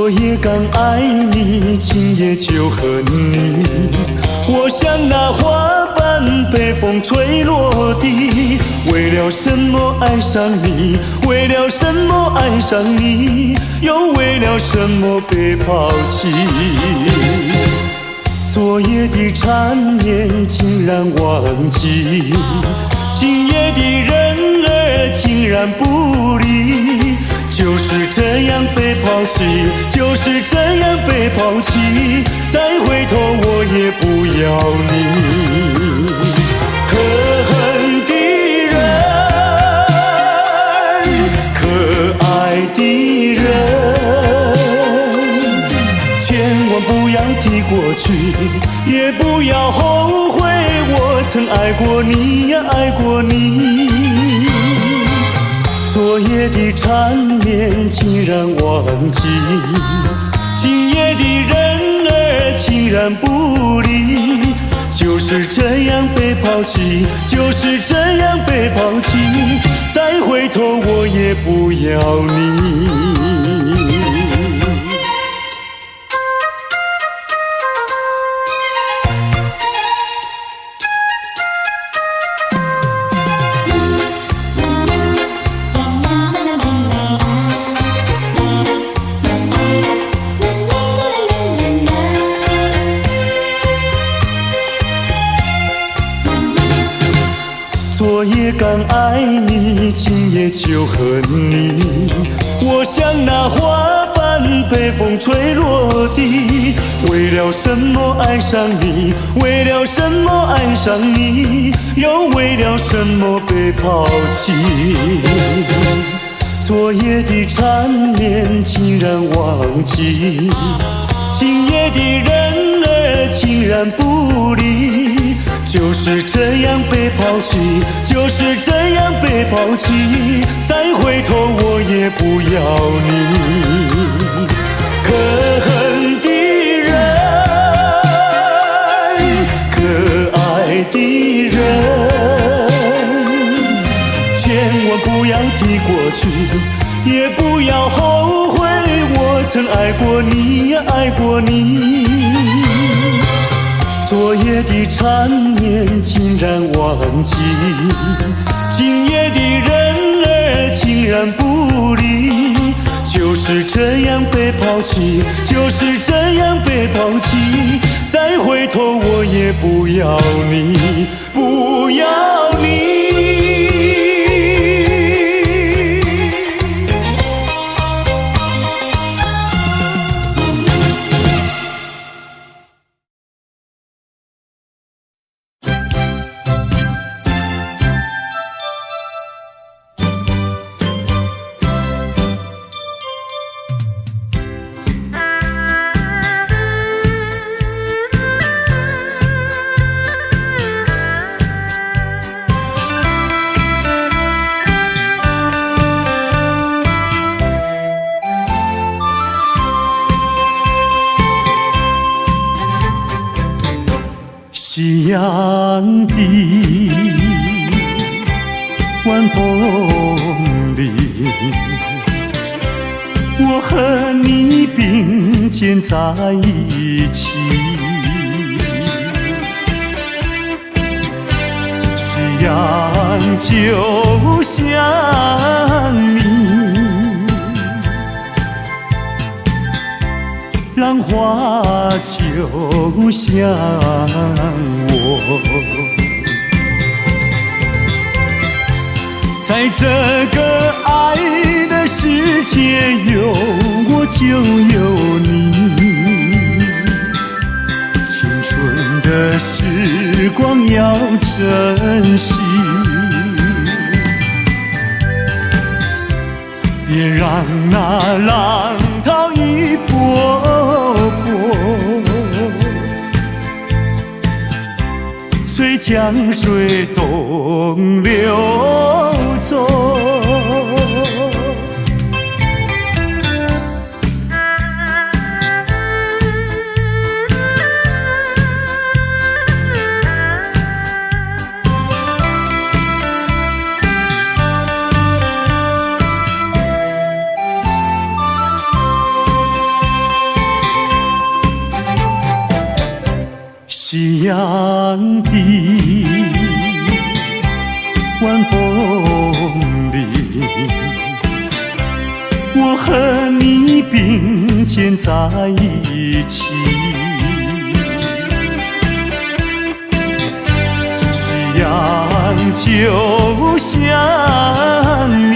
昨夜刚爱你，今夜就恨你。我像那花瓣被风吹落地，为了什么爱上你？为了什么爱上你？又为了什么被抛弃？昨夜的缠绵竟然忘记，今夜的人儿竟然不理。就是这样被抛弃，就是这样被抛弃，再回头我也不要你。可恨的人，可爱的人，千万不要提过去，也不要后悔我曾爱过你呀，爱过你。昨夜的缠绵竟然忘记，今夜的人儿竟然不理。就是这样被抛弃，就是这样被抛弃，再回头我也不要你。昨夜刚爱你，今夜就恨你。我像那花瓣被风吹落地，为了什么爱上你？为了什么爱上你？又为了什么被抛弃？昨夜的缠绵竟然忘记，今夜的人儿竟然不理。就是这样被抛弃，就是这样被抛弃，再回头我也不要你。可恨的人，可爱的人，千万不要提过去，也不要后悔我曾爱过你呀，爱过你。昨夜的缠绵竟然忘记，今夜的人儿竟然不理。就是这样被抛弃，就是这样被抛弃，再回头我也不要你，不要你。夕阳的晚风里，我和你并肩在一起。夕阳就像你，浪花就像我，在这个爱的世界，有我就有你。青春的时光要珍惜，别让那浪涛一波波，随江水东流走。夕阳的晚风里，我和你并肩在一起。夕阳就像你，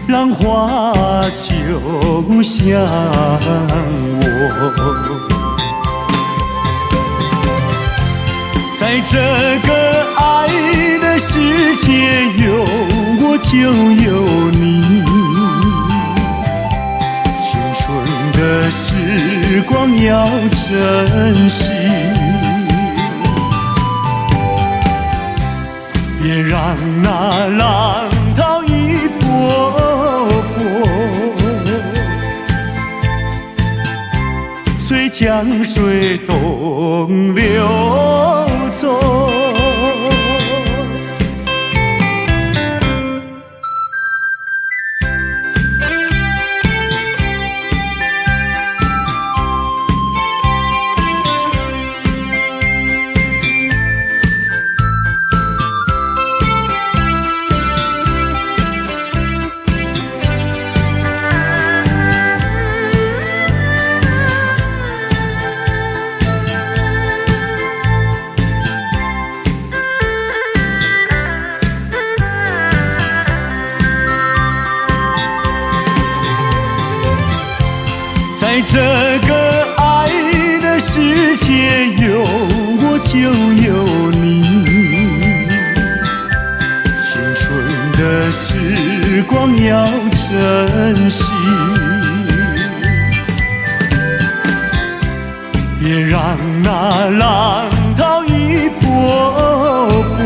浪花就像我，在这个爱的世界，有我就有你。青春的时光要珍惜，别让那浪涛一波波随江水东流走。在这个爱的世界，有我就有你。青春的时光要珍惜，别让那浪涛一波波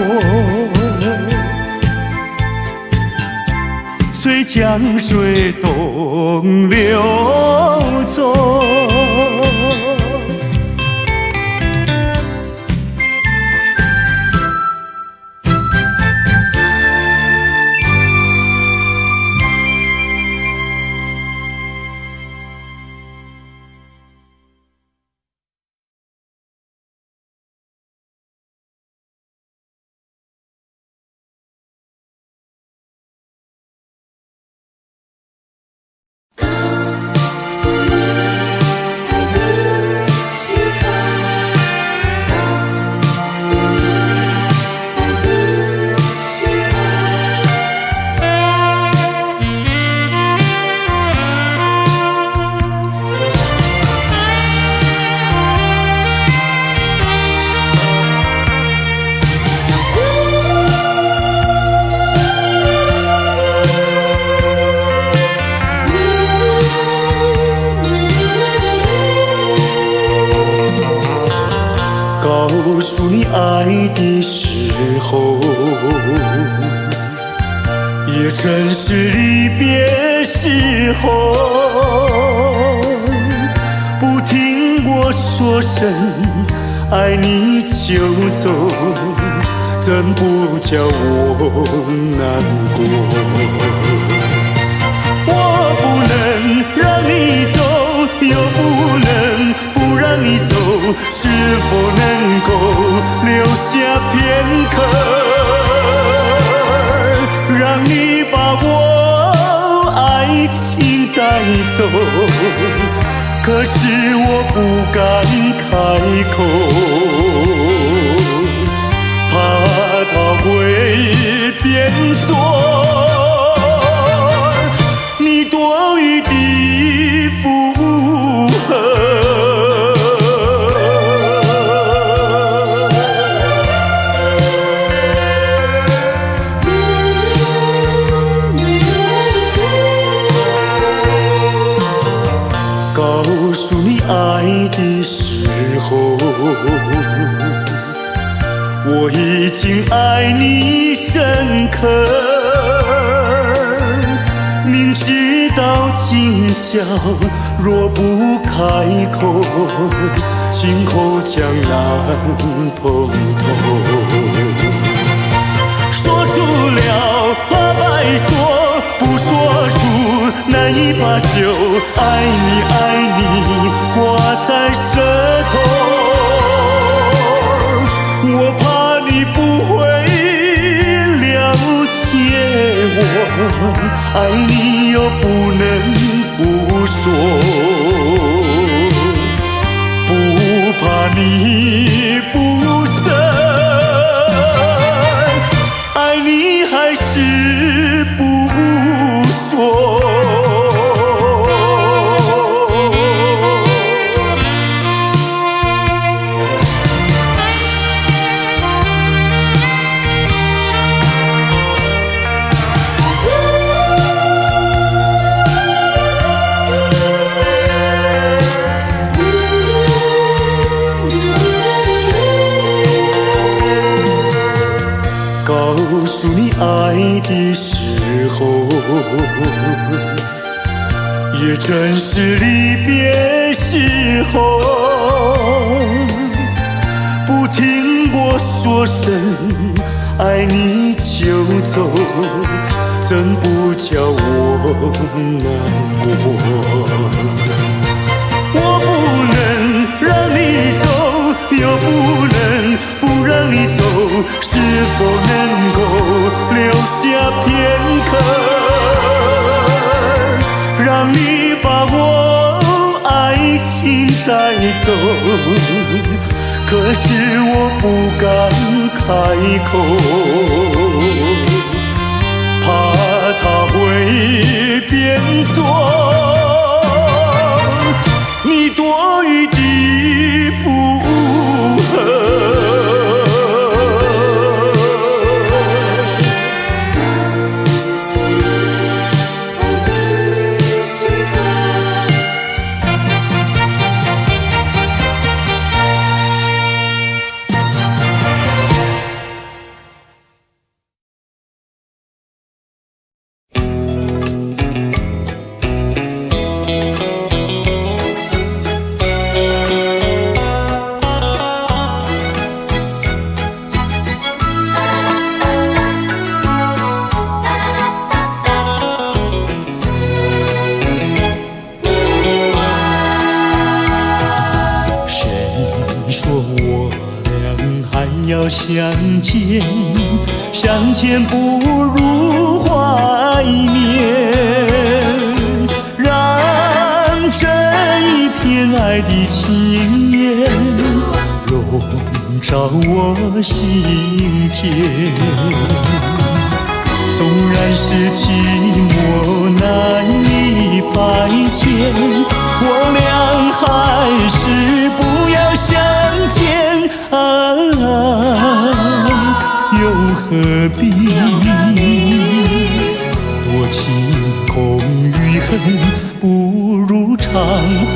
随江水东流走。告诉你爱的时候，也正是离别时候。不听我说声爱你就走，怎不叫我难过？我不能让你走，又不能不让你走，是否能够留下片刻，让你把我爱情带走？可是我不敢开口，怕它会变作你多余的负荷。告诉你爱的时候，我已经爱你深刻。明知道今宵若不开口，今后将难碰头。说出了怕白说，不说出难以把袖，爱你爱你挂在舌头，我怕你不会了解我，爱你又不能不说，不怕你不舍，爱你还是不说。告诉你爱的时候，也正是离别时候，不听我说声爱你就走，怎不叫我难过？我不能让你走，又不能不让你走，是否能够留下片刻，让你把我爱情带走？可是我不敢开口，怕他会变作你多余的附和。相见，相见不如怀念，让这一片爱的情缘笼罩我心田。纵然是寂寞难以排遣，我俩还是不要相见又何必多情空与恨，不如常怀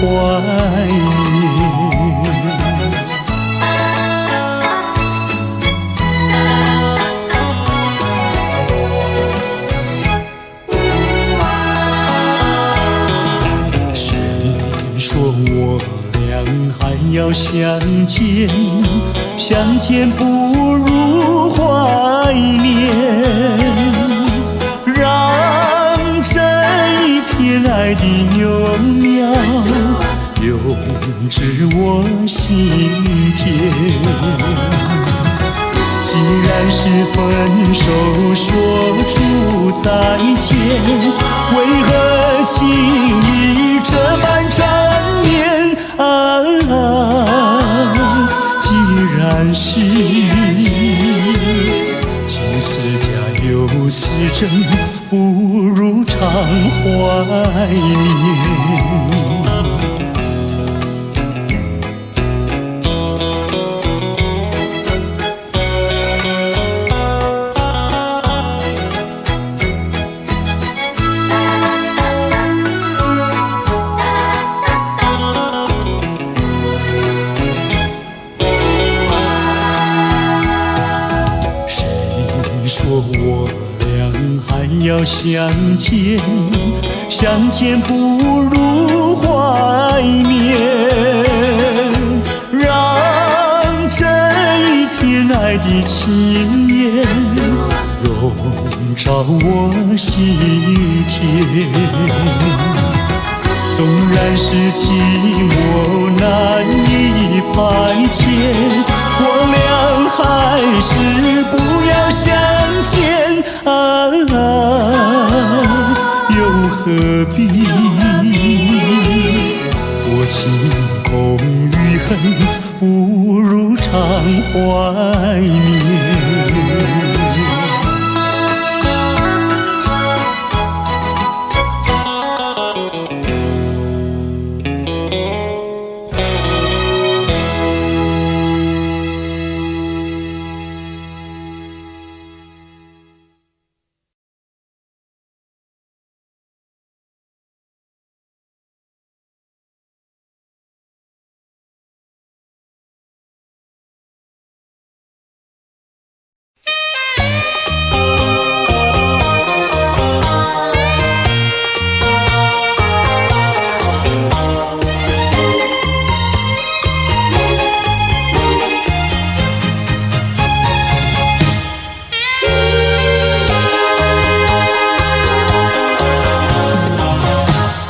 念。谁说我俩还要相见？相见不如怀念，让这一片爱的幼苗永植我心田。既然是分手说出再见，为何情意这般缠绵既然是情是假又是真，不如常怀念。说我俩还要相见，相见不如怀念，让这一片爱的情缘笼罩我心田。纵然是寂寞难以排遣，我俩还是不要相见又何必？多情空余恨，不如常怀念。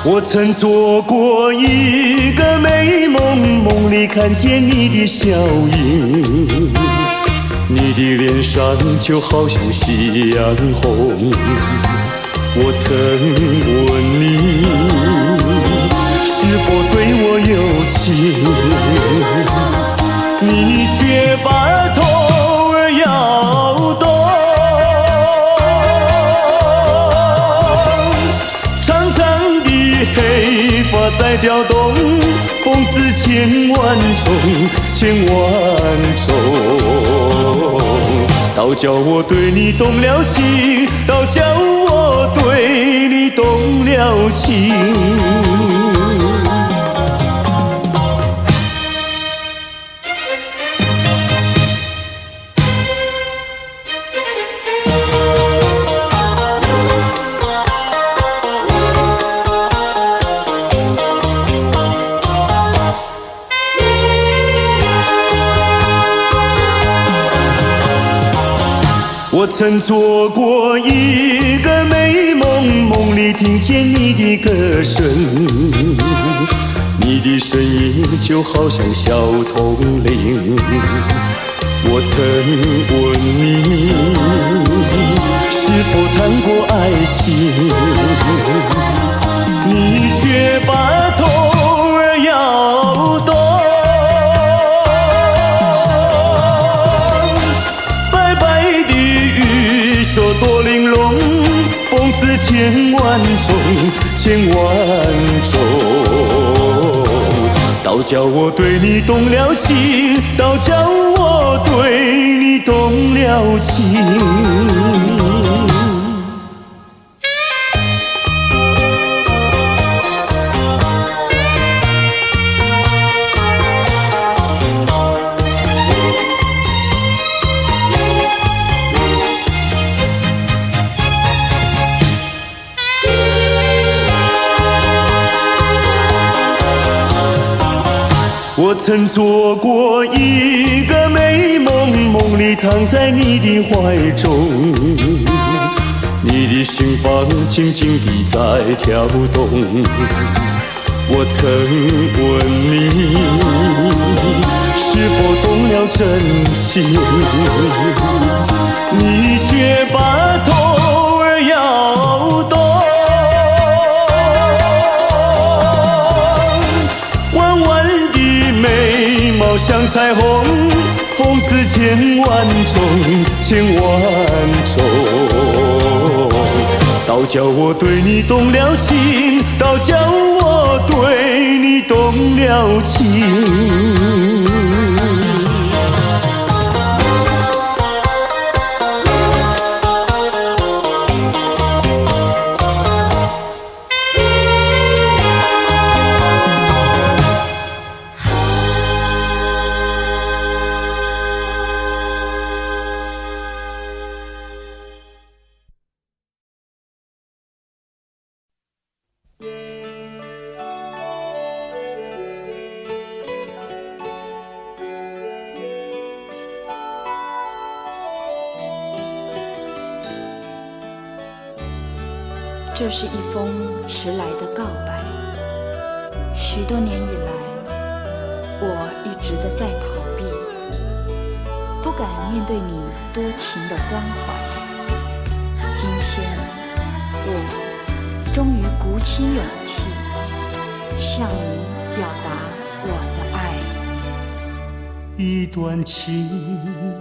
我曾做过一个美梦，梦里看见你的笑颜，你的脸上就好像夕阳红。我曾问你，是否对我有情，你却把头儿摇动。黑发在飘动，风似千万种，千万种。倒叫我对你动了情，倒叫我对你动了情。我曾做过一个美梦，梦里听见你的歌声，你的声音就好像小铜铃。我曾问你，是否谈过爱情，你却把头儿摇动。说多玲珑，风似千万种，千万种。倒叫我对你动了情，倒叫我对你动了情。我曾做过一个美梦，梦里躺在你的怀中，你的心房轻轻地在跳动。我曾问你，是否动了真情，你却把头儿摇动。像彩虹，风似千万种，千万种。倒叫我对你动了情，倒叫我对你动了情。这是一封迟来的告白，许多年以来，我一直的在逃避，不敢面对你多情的关怀。今天，我终于鼓起勇气，向你表达我的爱。一段情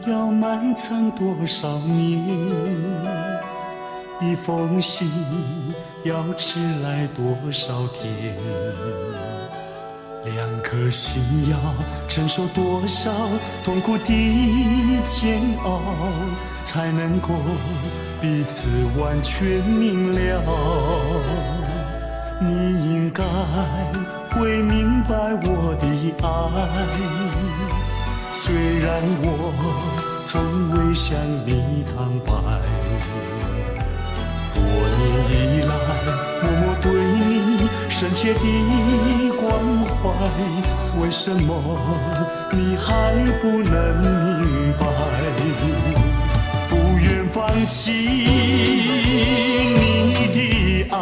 要埋藏多少年？一封信要迟来多少天？两颗心要承受多少痛苦的煎熬，才能够彼此完全明了？你应该会明白我的爱，虽然我从未向你坦白。多年以来，默默对你深切的关怀，为什么你还不能明白？不愿放弃你的爱，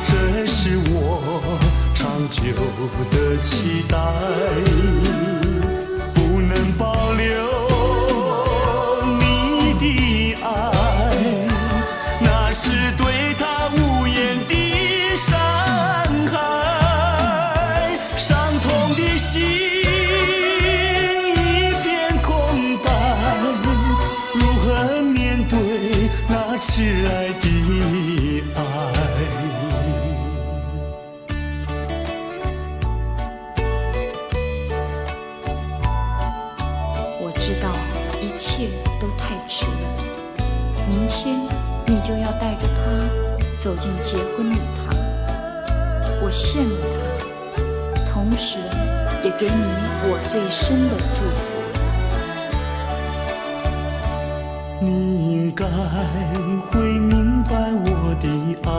这是我长久的期待。不能保留你的爱，那是对他无言的伤害，伤痛的心一片空白，如何面对那挚爱的爱？我知道一切都太迟了，明天你就要带着他走进结婚礼堂，我羡慕他，同时也给你我最深的祝福。你应该会明白我的爱，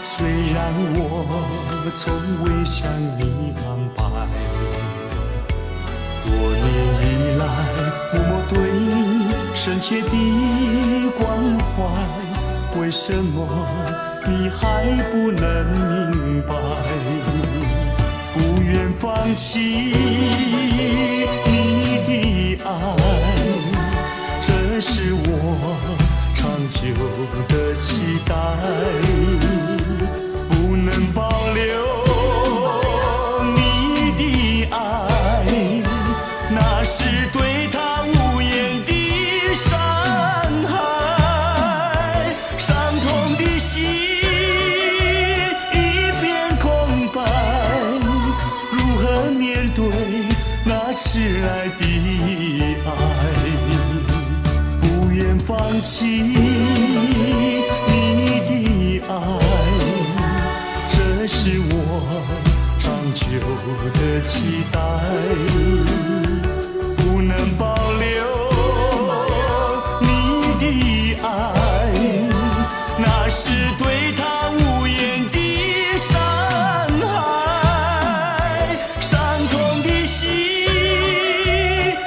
虽然我从未向你坦白。多年以来，默默对你深切的关怀，为什么你还不能明白？不愿放弃你的爱，这是我长久的期待。不能保留你的爱，那是对他无言的伤害，伤痛的心一片空白，如何面对那挚爱的爱？不愿放弃你的爱，这是我长久的期待。不能保留你的爱，那是对他无言的伤害，伤痛的心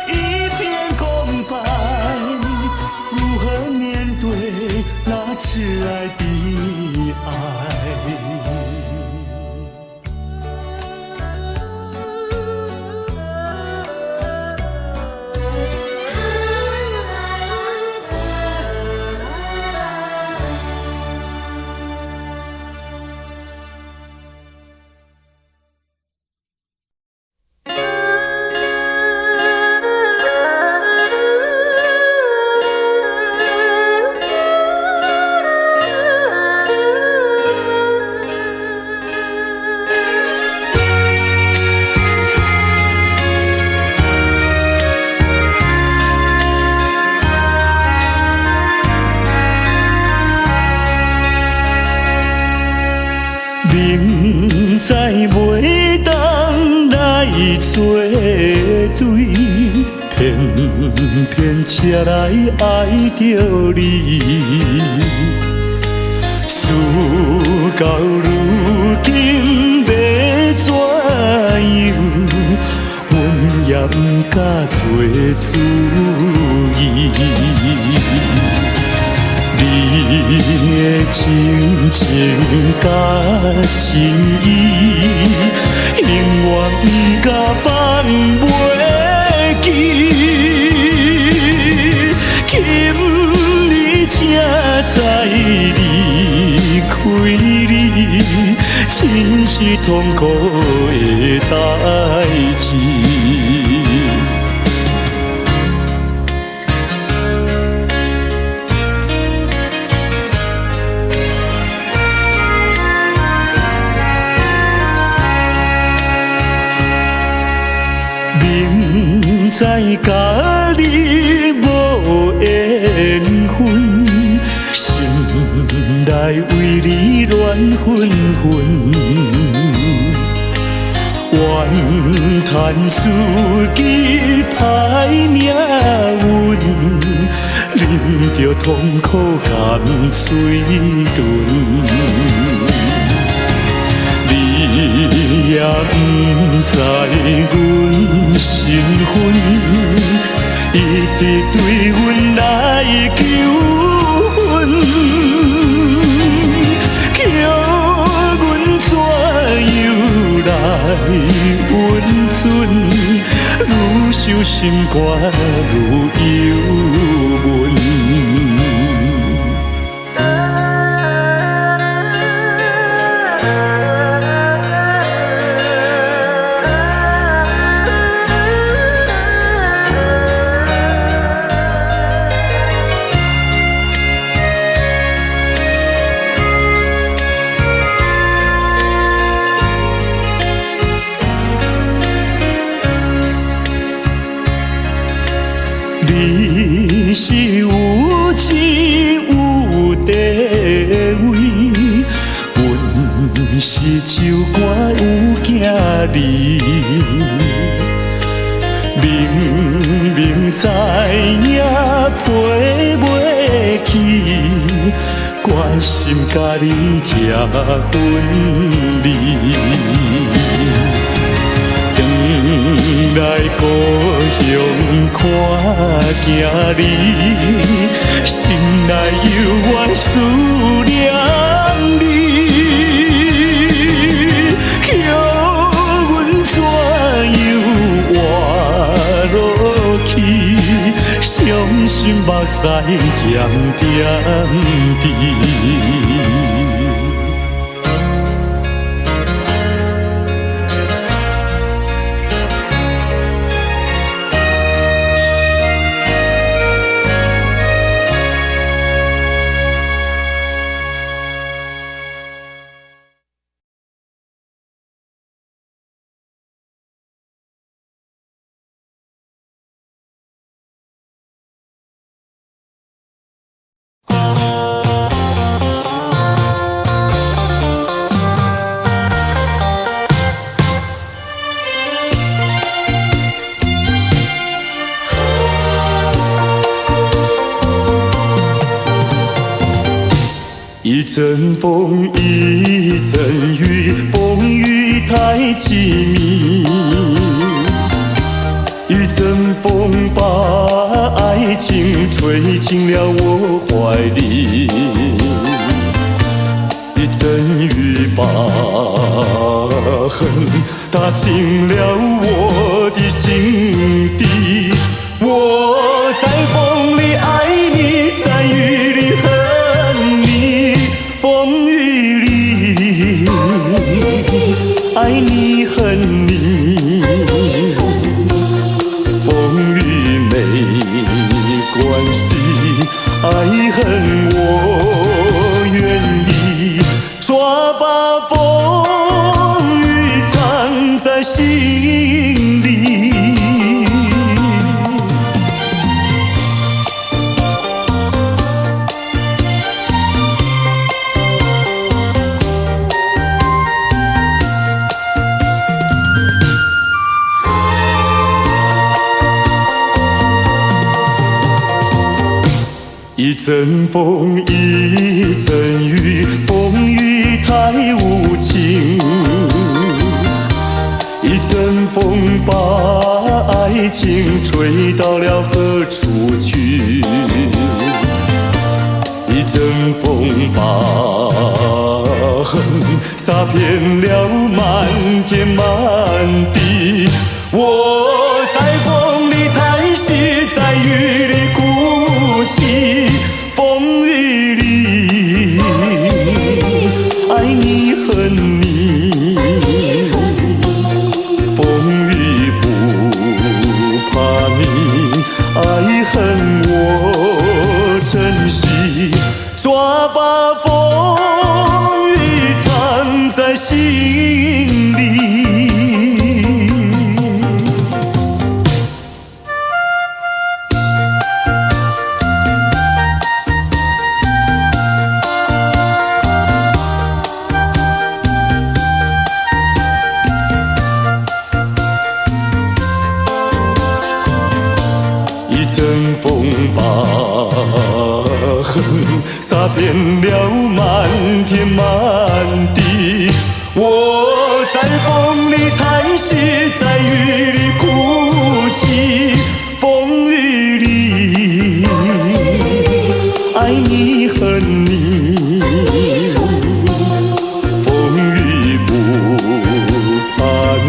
一片空白，如何面对那挚爱的爱？明知袂当来作对，偏偏才来爱着你。事到如今要怎样？阮也不敢做主意。你的情情甲情意，永远不甲放袂记。今日才知离开你，真是痛苦的代志。明知甲你无缘分，心内为你乱纷纷。怨叹自己歹命运，啉着痛苦甘水醇。你也不知阮身份，一直对阮来求婚，叫阮怎样来温存？愈想心肝愈忧闷。你是有钱有地位，阮是酒馆有囝儿，明明知影陪袂去，关心甲你拆分离。来故乡看囝儿，心内犹原思念你，叫阮怎样活落去？伤心目屎咸点滴。一阵风，一阵雨，风雨太凄迷。一阵风把爱情吹进了我怀里，一阵雨把恨打进了我的心底。我在风里爱你，在雨里恨你，风雨里爱你恨你，风雨没关系，爱恨我愿意，抓把风雨藏在心里。一阵风，一阵雨，风雨太无情。一阵风把爱情吹到了何处去？一阵风把洒遍了满天满地。我在风里叹息，在雨里哭泣，风雨里爱你恨你，风雨不怕你，爱恨我珍惜，抓把风雨藏在心里。一阵风把横洒遍了满天满地。我在风里叹息，在雨里哭泣，风雨里爱你恨你，风雨不怕你，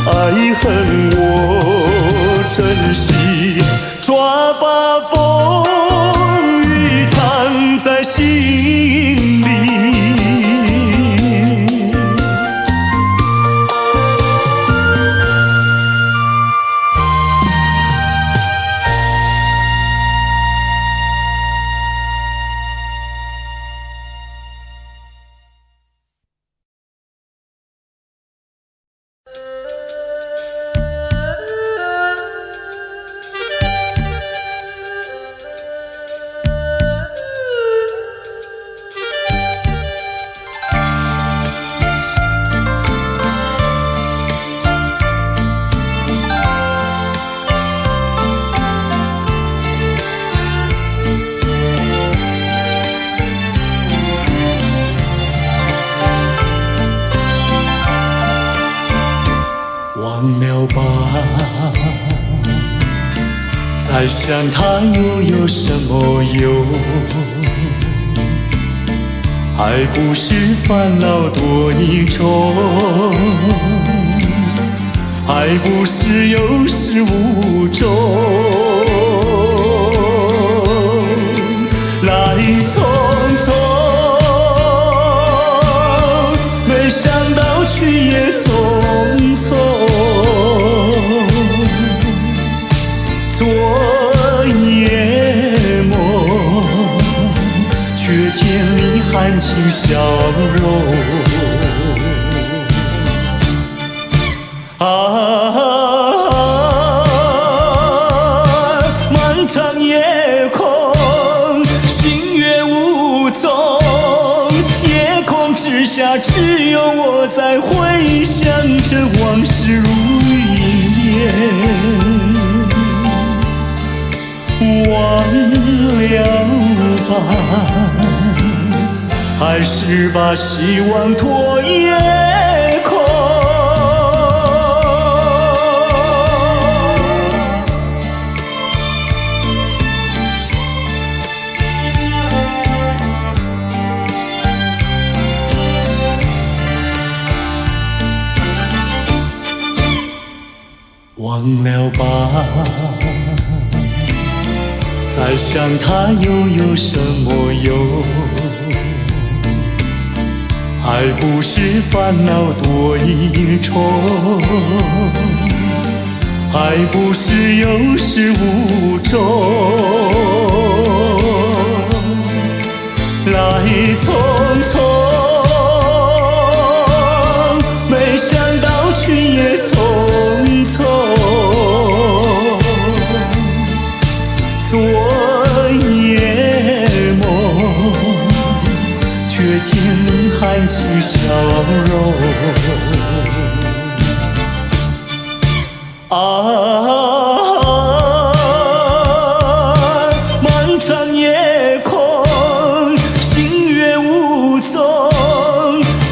爱恨我珍惜，抓把风雨藏在心里。忘了吧，再想他又有什么用？还不是烦恼多一重，还不是有始无终。来匆匆，没想到去也匆匆。昨夜梦，却见你含情笑容。漫长夜空，星月无踪，夜空之下只有我在回想着往事如云烟。忘了吧，还是把希望托夜空。忘了吧，再想他又有什么用？还不是烦恼多一重，还不是有始无终。来匆匆，没想到去也匆匆。昨夜梦，却见你含情笑容。漫长夜空，星月无踪，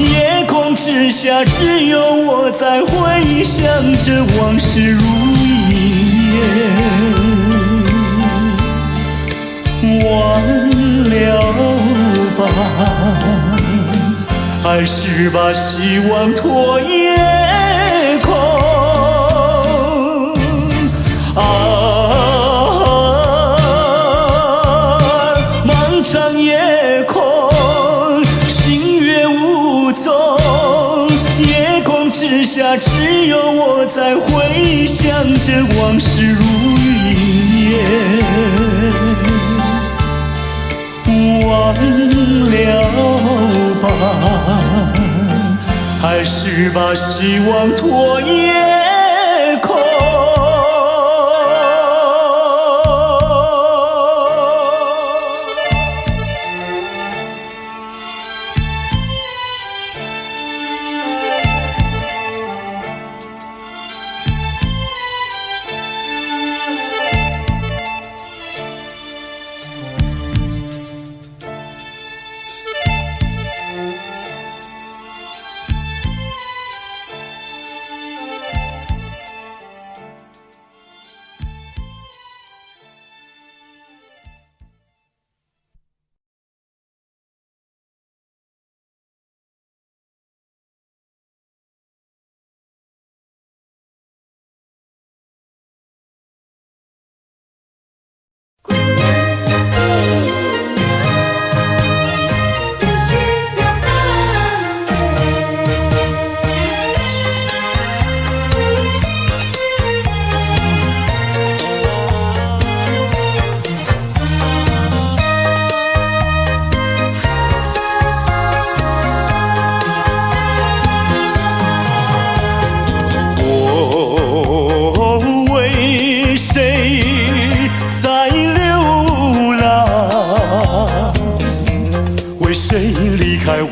夜空之下只有我在回想着往事如云烟。忘了吧，还是把希望拖夜空？啊，漫长夜空，星月无踪，夜空之下只有我在回想着往事如云烟。忘了吧，还是把希望拖夜空？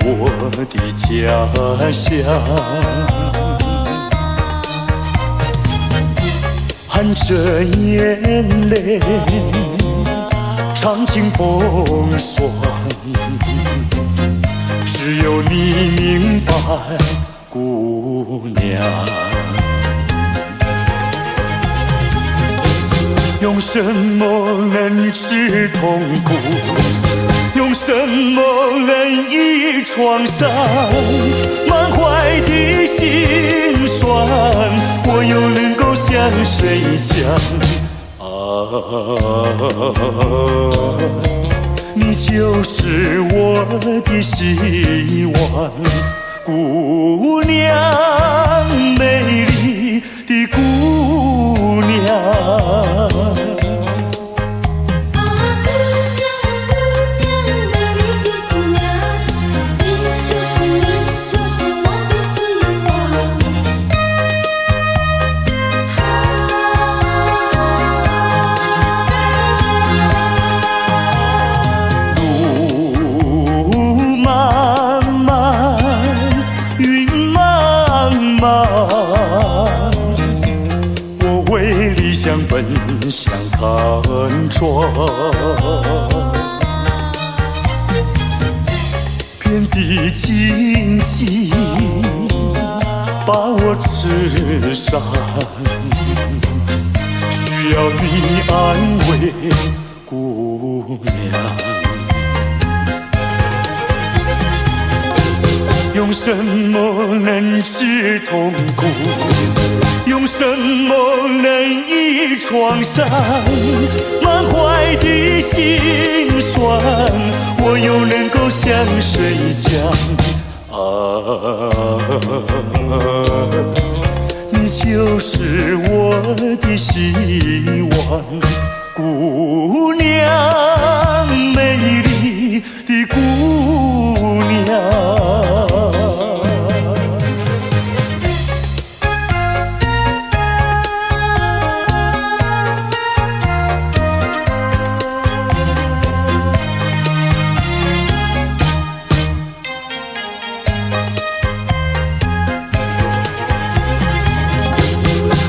我的家乡，含着眼泪，尝尽风霜，只有你明白，姑娘。用什么能治痛苦？用什么能医创伤？满怀的心酸，我又能够向谁讲？你就是我的希望，姑娘，美丽的姑娘。奔向探闯，遍地荆棘把我刺伤，需要你安慰，姑娘。用什么能治痛苦？用什么能医创伤？满怀的心酸，我又能够向谁讲？你就是我的希望，姑娘，美丽的姑娘。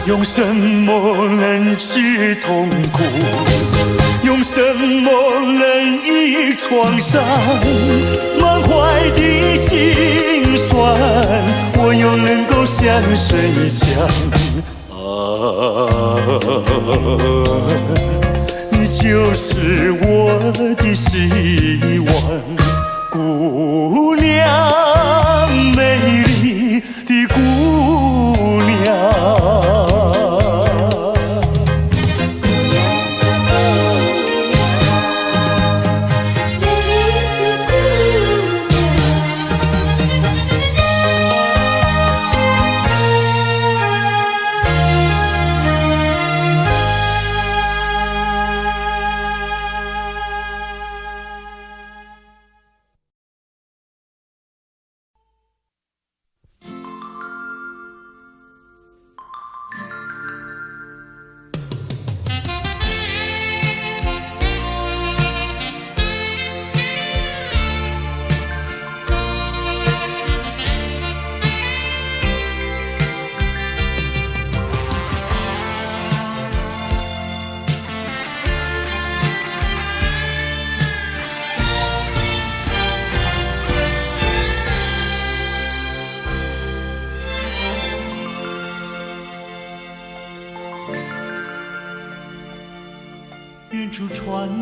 用什么能治痛苦？用什么能医创伤？满怀的心酸，我又能够向谁讲？你就是我的希望，姑娘。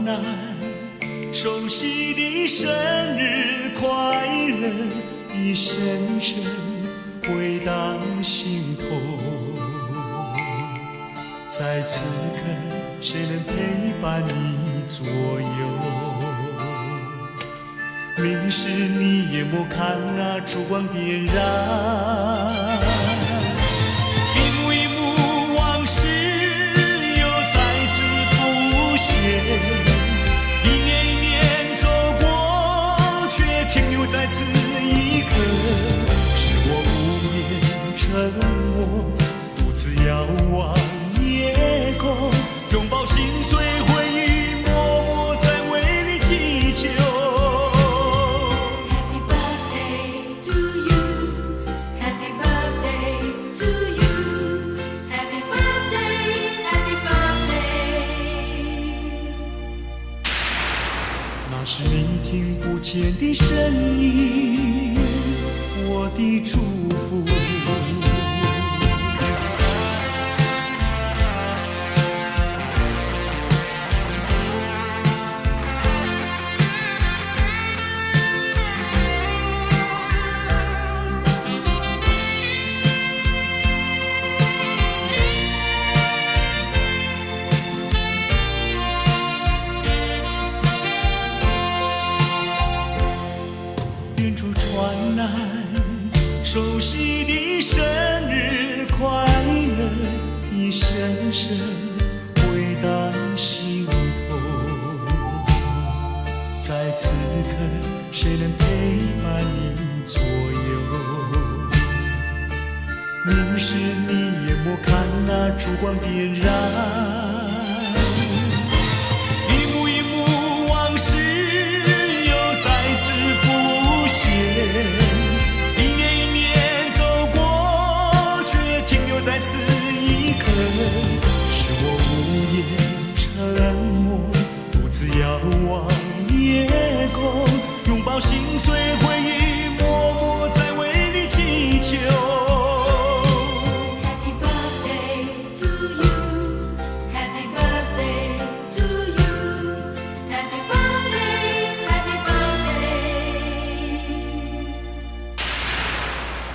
来，熟悉的生日快乐已深深回荡心头。在此刻，谁能陪伴你左右？明示你眼眸看那烛光点燃，一幕一幕往事又再次浮现，一年一年走过，却停留在此一刻。是我无言沉默，独自遥望夜空，拥抱心碎回忆，默默在为你祈求。那是你听不见的声音，我的祝福。远处传来熟悉的生日快乐，已深深回荡心头。在此刻，谁能陪伴你左右？凝视你眼眸，看那烛光点燃，一幕一幕往事又再次浮现，一年一年走过，却停留在此一刻。是我无言沉默，独自遥望夜空，拥抱心碎回忆，默默在为你祈求。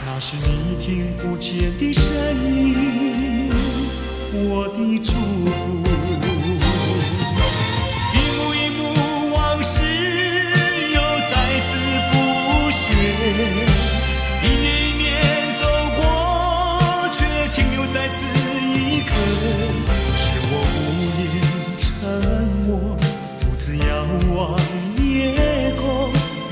那是你听不见的声音，我的祝福。一幕一幕往事又再次浮现，一年一年走过，却停留在此一刻。是我无言沉默，独自遥望夜空，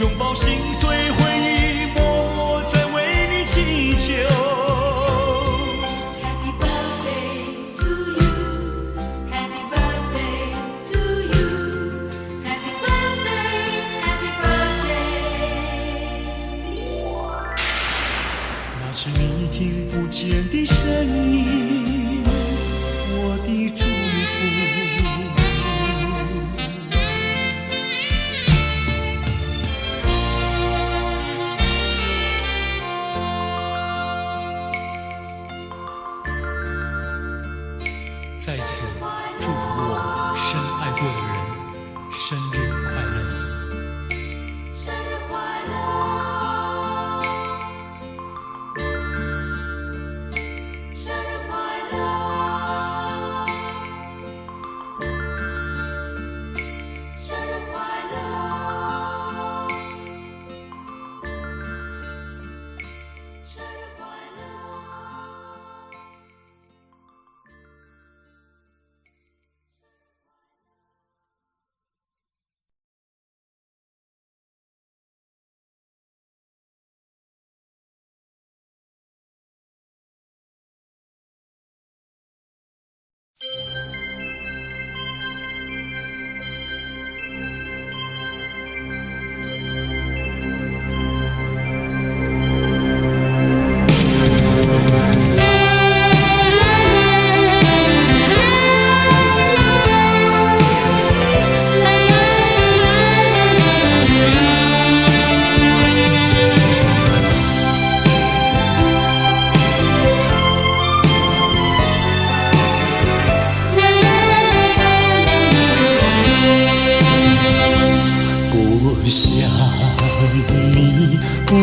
拥抱心碎回忆，默默在为你祈求。那是你听不见的声音，我的祝福。在此祝福我深爱过的人生日快乐。生日快乐，生日快乐，生日快乐，生日快乐。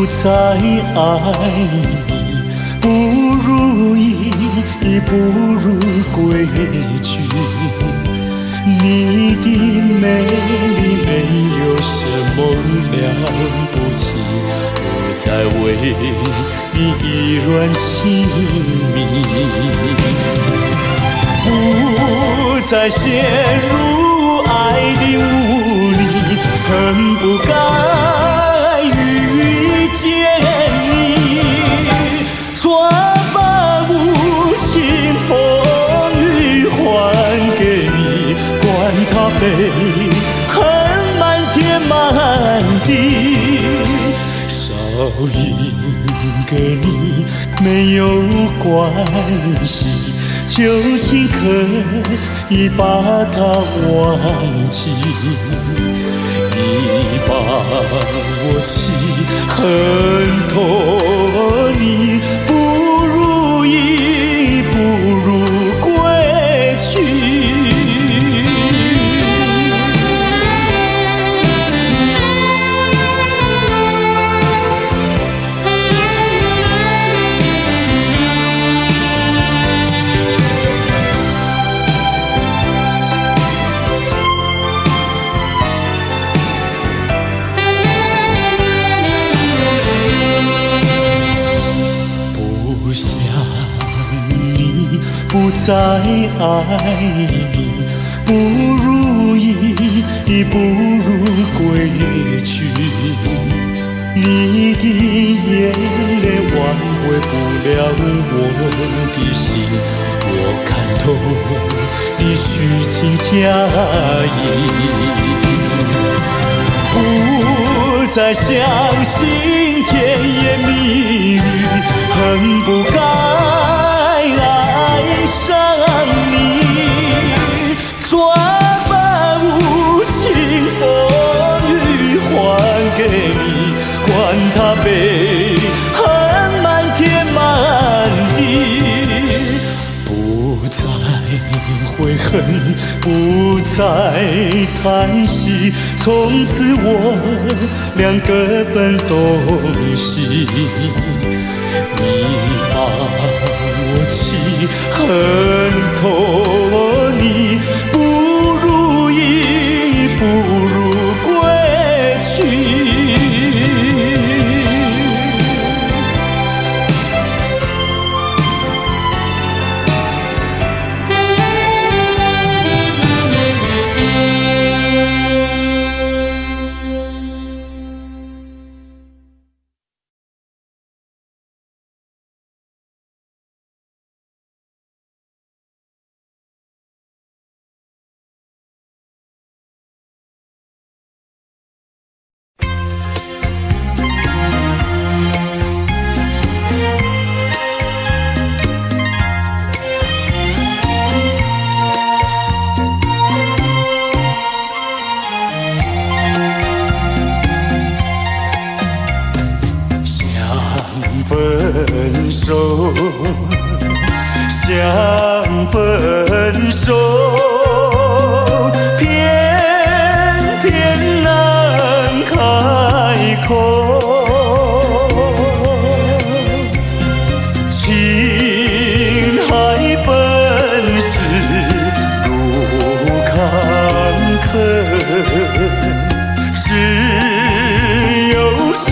不再爱你，不如已不如归去。你的美丽没有什么了不起，我在为你依然亲密，不再陷入爱的雾里，恨不该遇见你，说把无情风雨还给你，管他悲恨满天满地，少赢给你没有关系，就请可以把它忘记。你把我气恨透，你不如意不如归去。不再爱你，不如意不如归去。你的眼泪挽回不了我的心，我看透你虚情假意，不再相信甜言蜜语，恨不该爱上你，转把无情风雨还给你，管他悲恨满天满地，不再悔恨，不再叹息，从此我俩各奔东西。你把我气恨透，你不如意不如归去。分手，想分手，偏偏难开口。情海本是路坎坷，只有受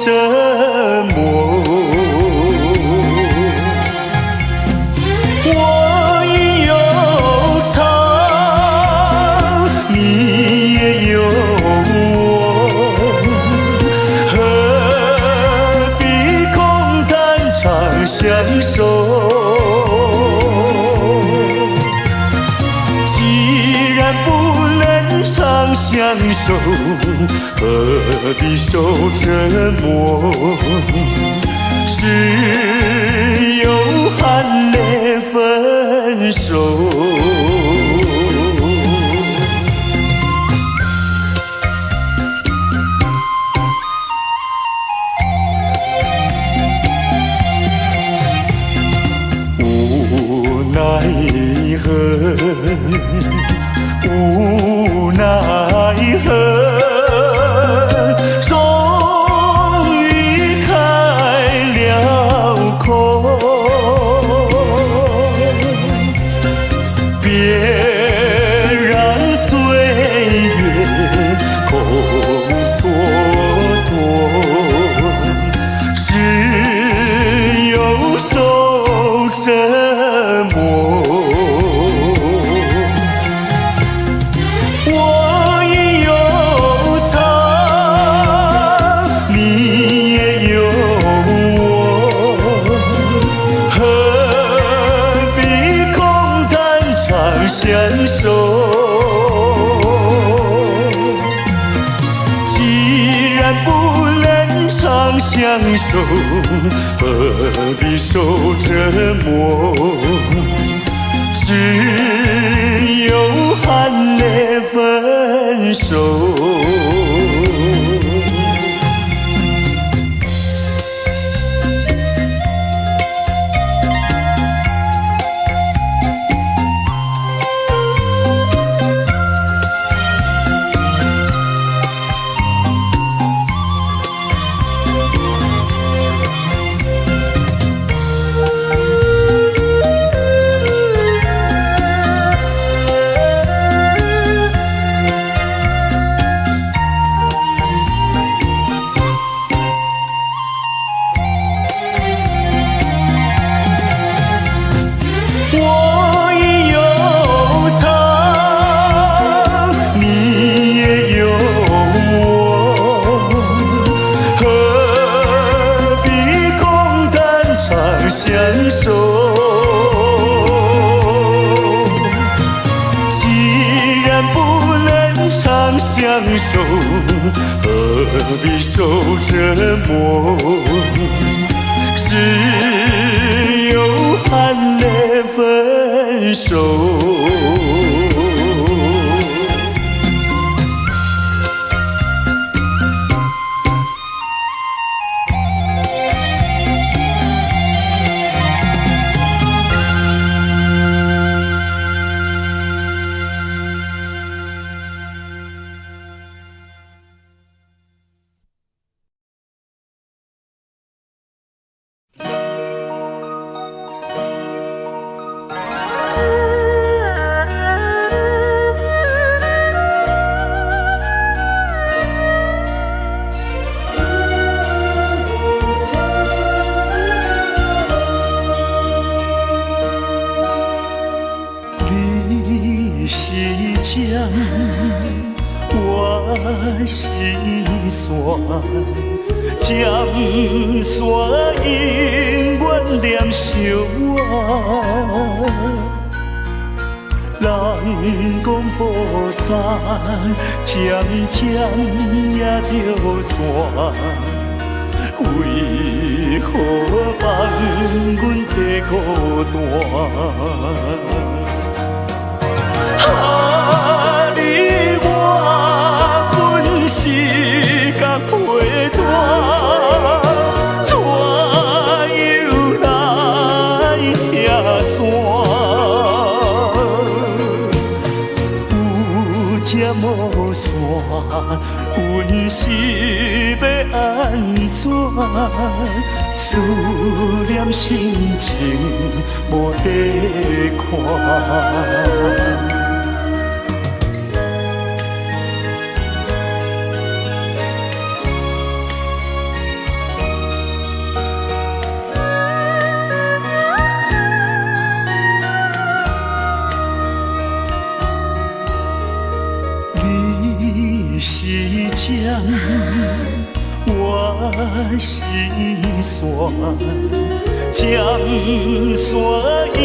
折磨。我已有伤，你也有我，何必空谈长相守？既然不能长相守，何必受折磨？只有含泪分手。无奈何，无奈何，终于手。既然不能长相守，何必受折磨？只有含泪分手。相守，既然不能长相守，何必受折磨？只有含泪分手。我是山，江山永远念相爱。人讲菩萨渐渐也着山，为何放阮在孤单？时间飞大，怎又来遐山？有这无山，阮是要安怎？思念心情无地看。江，我是山，江山永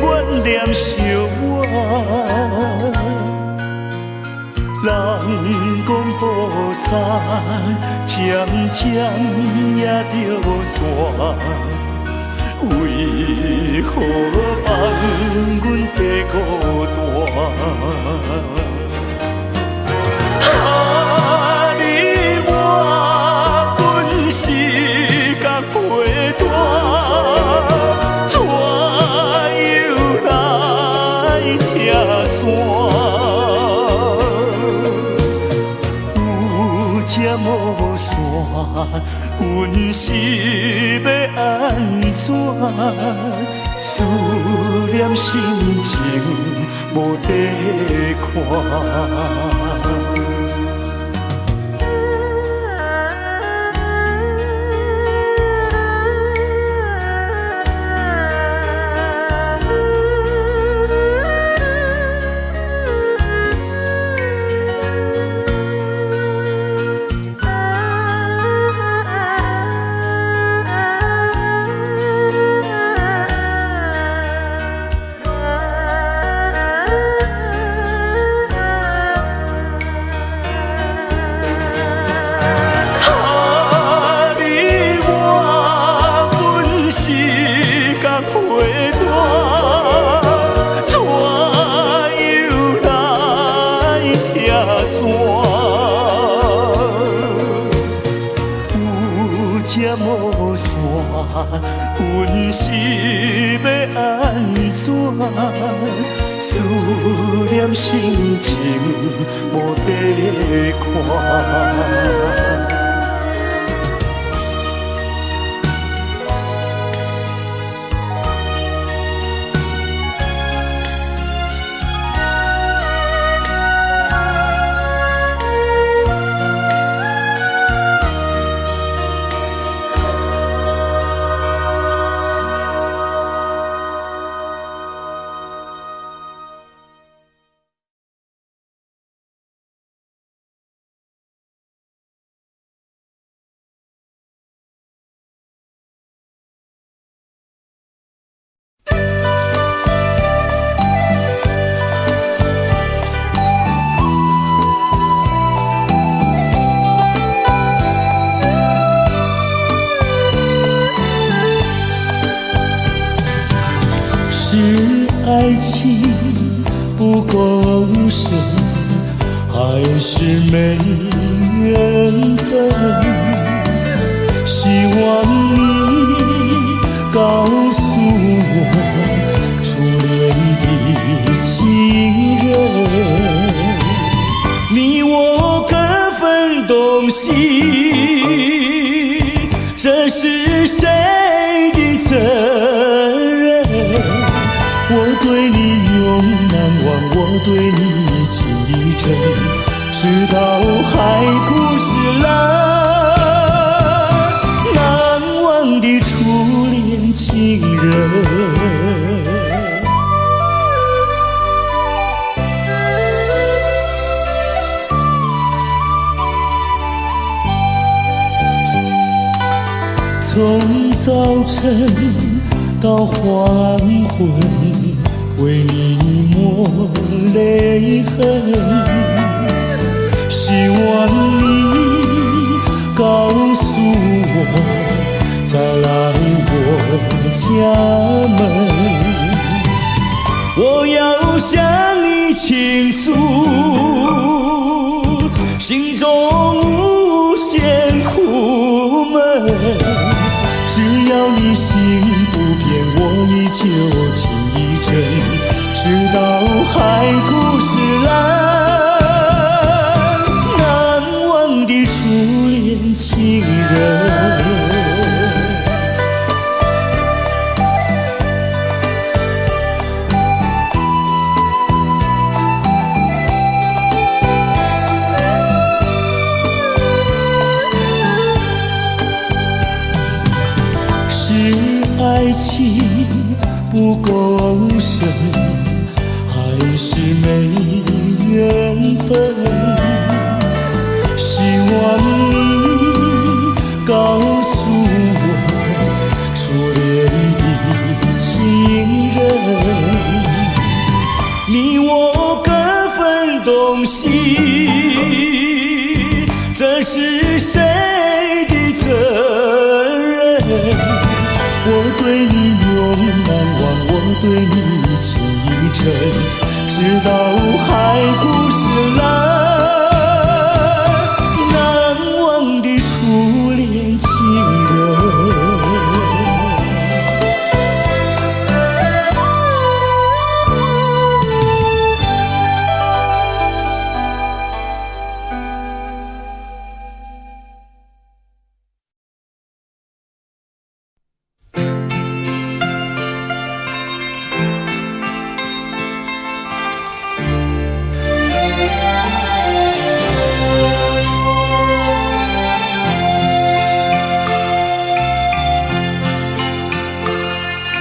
远念相爱。人讲菩萨渐渐也着山，为何放阮在孤单？无山，阮是要安怎？思念心情无地看。阮是要安怎？思念心情无地看。爱情不够深，还是没缘分？希望你告诉我，初恋的情人，你我各分东西，这是谁的责任？我对你永难忘，我对你情意真，直到海枯石烂，难忘的初恋情人。从早晨到黄昏，为你抹泪痕，希望你告诉我，再来我家门，我要向你倾诉心中无限苦闷，只要你心不变，我依旧情意真，直到海枯石烂，难忘的初恋情人。爱情不够深，还是没缘分。希望你告诉我，初恋的情人，你我各分东西，这是谁的责任？我对你永难忘，我对你情意真，直到海枯石烂，难忘的初恋情人。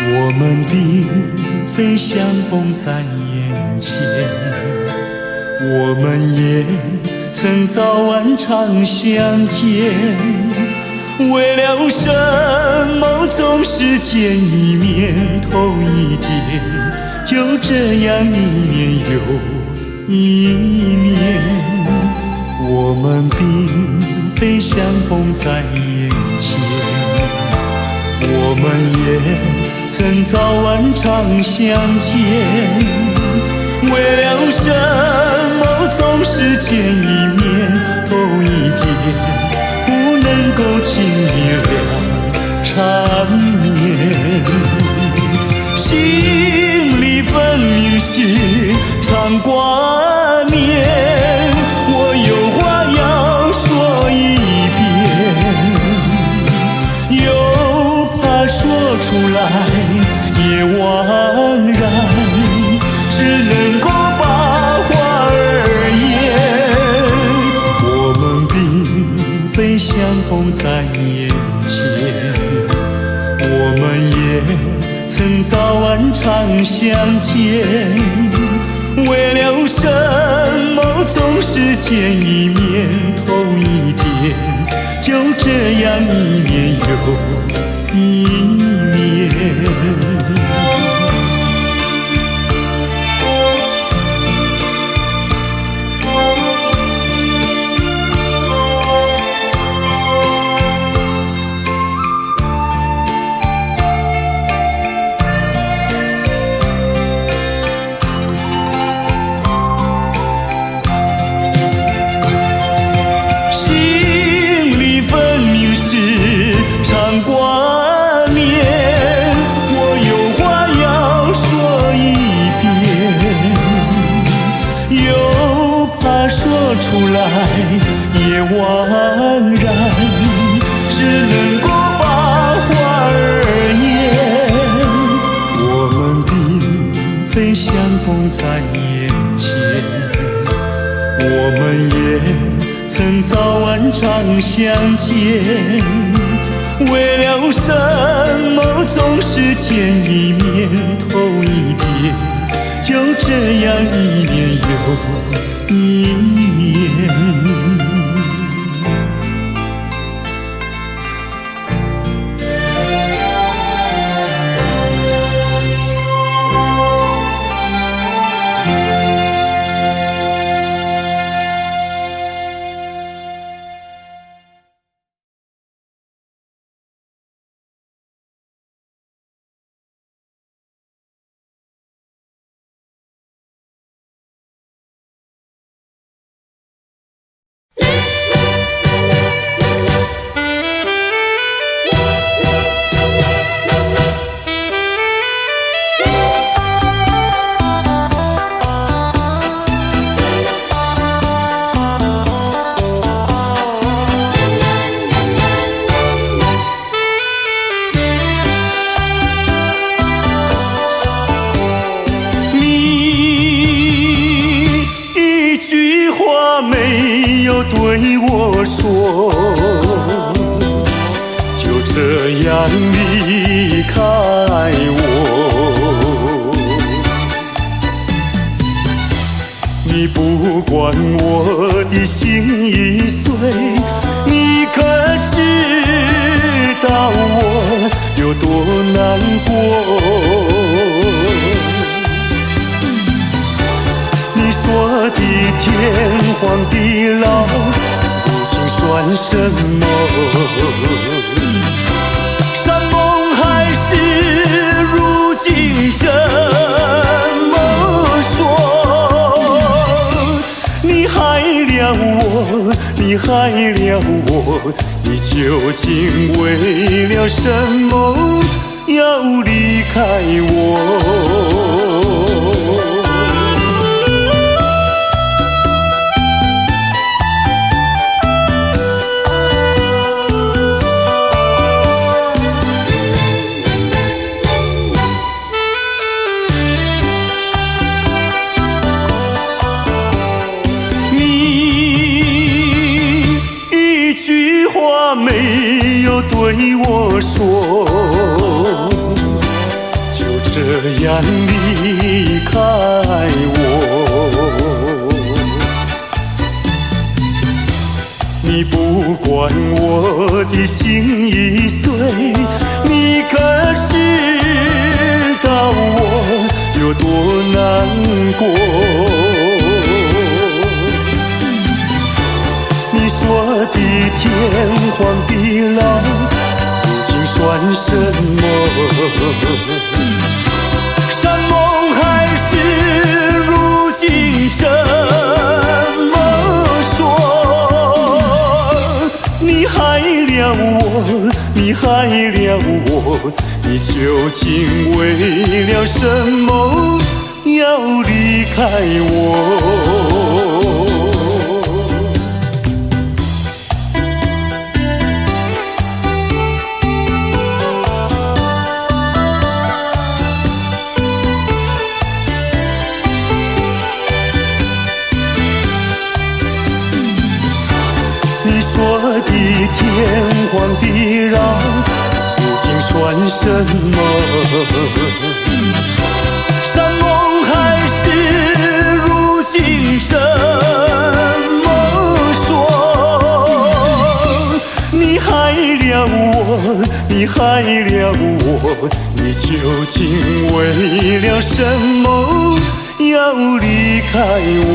我们并非相逢在眼前，我们也曾早晚常相见。为了什么总是见一面头一点，就这样一年又一年。我们并非相逢在眼前，我们也曾早晚常相见，为了什么总是见一面头一点，不能够轻易了缠绵。心里分明是常挂念，我有话要说一遍，又怕说出来也枉然，只能够把话儿言。我们并非相逢在眼前，我们也曾早晚常相见，为了什么总是见一面头一天，就这样一年又一年。出来也枉然，只能够把话儿言。我们并非相逢在眼前，我们也曾早晚常相见，为了什么总是见一面头一天，就这样一年又一年。对我说，就这样离开我。你不管我的心已碎，你可知道我有多难过？你说的天荒地老，如今算什么？山盟海誓，如今怎么说？你害了我，你害了我，你究竟为了什么要离开我？没有对我说，就这样离开我。你不管我的心已碎，你可知道我有多难过？你说的天荒地老，如今算什么？山盟海誓，如今怎么说？你害了我，你害了我，你究竟为了什么要离开我？你说的天荒地老，如今算什么？山盟海誓，如今怎么说？你害了我，你害了我，你究竟为了什么要离开我？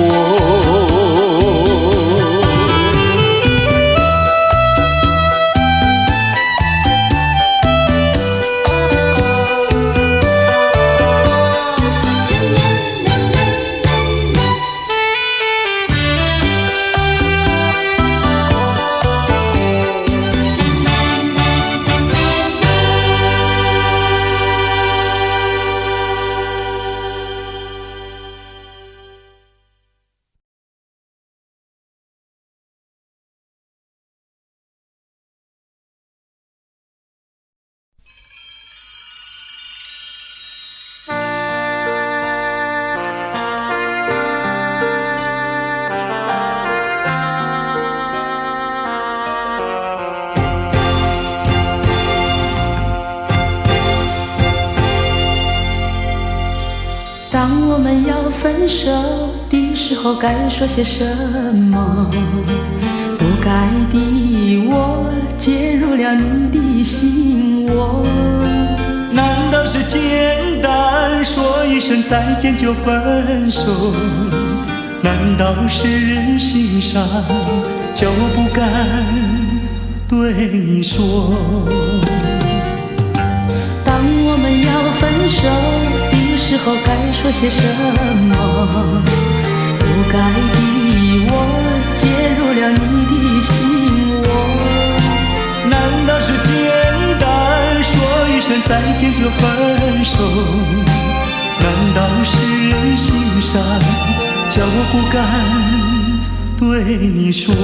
当我们要分手的时候，该说些什么？不该的我介入了你的心窝。难道是简单说一声再见就分手？难道是人心上就不敢对你说？当我们要分手的时候，该说些什么？不该的我介入了你的心窝。难道是简单说一声再见就分手？难道是人心上叫我不敢对你说？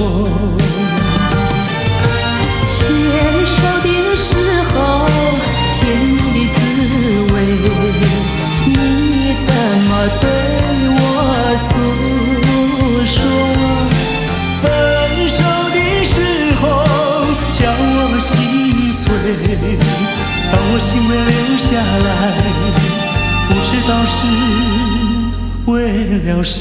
牵手的时候甜蜜的滋味，你怎么对我诉说？分手的时候叫我心碎，当我心未留下来，不知道是为了谁。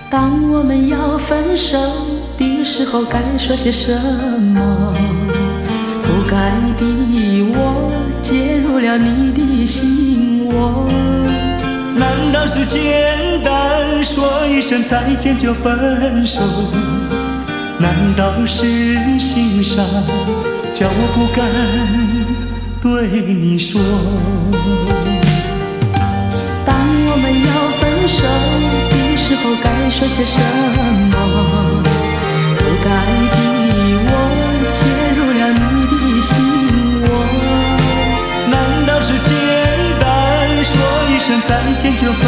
当我们要分手的时候，该说些什么？不该的我介入了你的心窝。难道是简单说一声再见就分手？难道是人心上叫我不敢对你说？当我们要分手的时候，该说些什么？不该的我介入了你的心窝。难道是简单说一声再见就分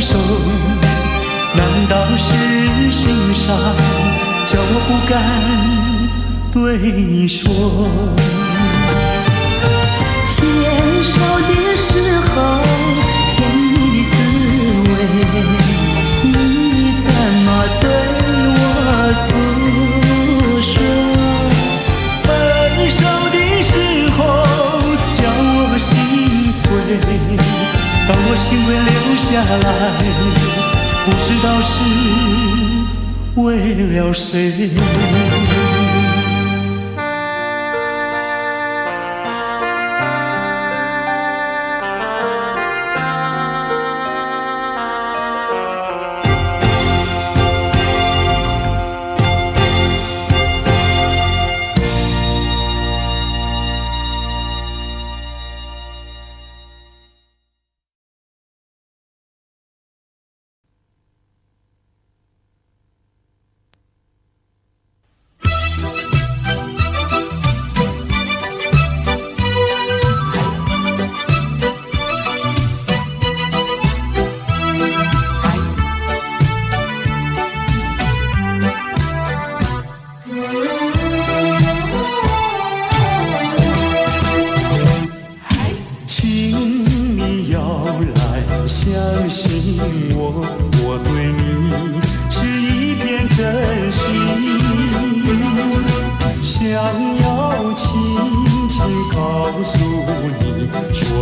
手？难道是人心上叫我不敢对你说？牵手的时候甜蜜的滋味，你怎么对我诉说？分手的时候叫我心碎，当我心未留下来，不知道是为了谁。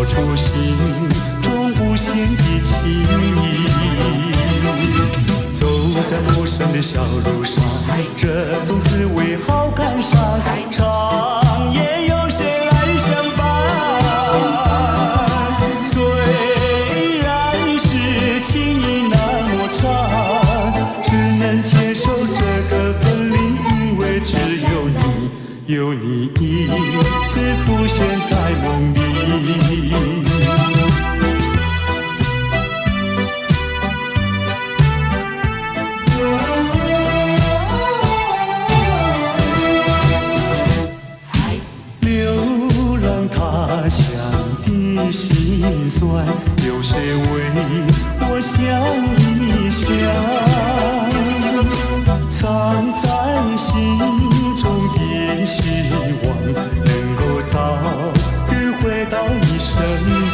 说出心中无限的情意。走在陌生的小路上，这种滋味好感伤，长夜有谁来相伴？虽然是情意那么长，只能接受这个分离，因为只有你，有你一次浮现在梦里。流浪他乡的辛酸，有谁为我想一想？藏在心中的希望，能够早日回到你身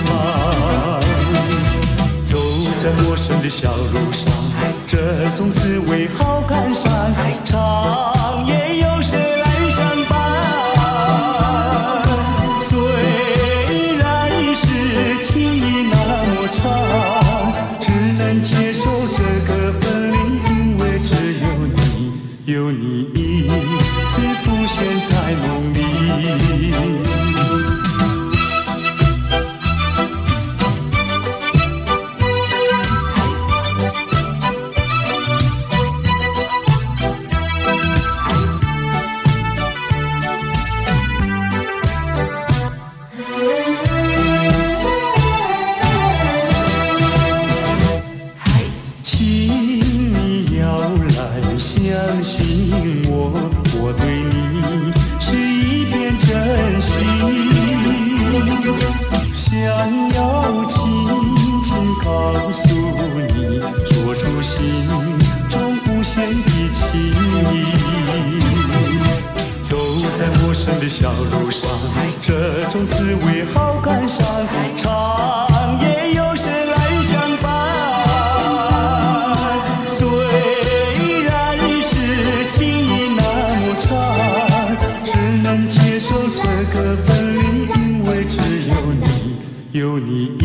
旁。走在陌生的小路上，这种滋味好感伤，长夜有谁来相伴？虽然是情意那么长，只能接受这个分离，因为只有你，有你一次浮现在梦里。相信我，我对你是一片真心，想要轻轻告诉你，说出心中无限的情意。走在陌生的小路上，这种滋味好感伤，长夜有谁来相伴？接受这个分离，因为只有你，有你一